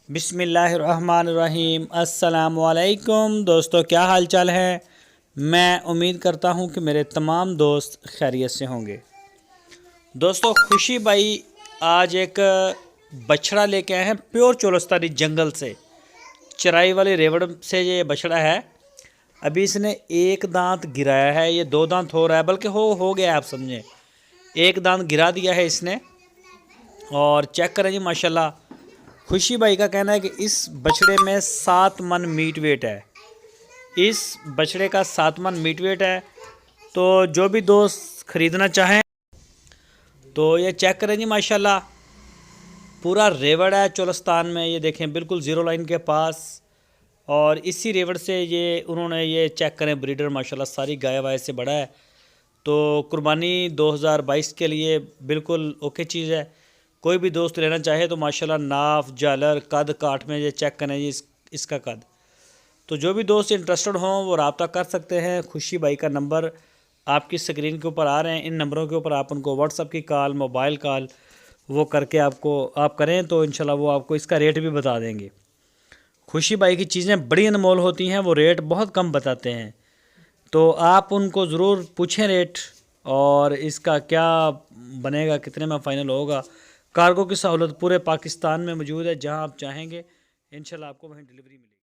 बिस्मिल्लाहिर्रहमानिर्रहीम। अस्सलामुअलैकुम दोस्तों, क्या हाल चाल है। मैं उम्मीद करता हूँ कि मेरे तमाम दोस्त खैरियत से होंगे। दोस्तों, खुशी भाई आज एक बछड़ा लेके आए हैं प्योर चोलस्तानी जंगल से, चराई वाली रेवड़ से। ये बछड़ा है, अभी इसने एक दांत गिराया है, ये दो दांत हो रहा है, बल्कि हो गया है, आप समझें एक दांत गिरा दिया है इसने। और चेक करें जी, माशाल्लाह। खुशी भाई का कहना है कि इस बछड़े में 7 मन मीट वेट है। इस बछड़े का 7 मन मीट वेट है। तो जो भी दोस्त ख़रीदना चाहें तो ये चेक करें जी, माशाल्लाह। पूरा रेवड़ है चोलस्तान में, ये देखें बिल्कुल ज़ीरो लाइन के पास। और इसी रेवड़ से ये उन्होंने ये चेक करें ब्रीडर, माशाल्लाह सारी गाय वाय से बड़ा है। तो कुर्बानी 2022 के लिए बिल्कुल ओके चीज़ है। कोई भी दोस्त लेना चाहे तो माशाल्लाह नाफ, जालर, कद काठ में ये चेक करें जी इसका कद। तो जो भी दोस्त इंटरेस्टेड हों वो रब्ता कर सकते हैं। खुशी भाई का नंबर आपकी स्क्रीन के ऊपर आ रहे हैं, इन नंबरों के ऊपर आप उनको व्हाट्सअप की कॉल, मोबाइल कॉल वो करके आप करें तो इंशाल्लाह वो आपको इसका रेट भी बता देंगे। खुशी भाई की चीज़ें बड़ी अनमोल होती हैं, वो रेट बहुत कम बताते हैं। तो आप उनको ज़रूर पूछें रेट और इसका क्या बनेगा, कितने में फ़ाइनल होगा। कार्गो की सहूलत पूरे पाकिस्तान में मौजूद है, जहां आप चाहेंगे इंशाल्लाह आपको वहीं डिलीवरी मिलेगी।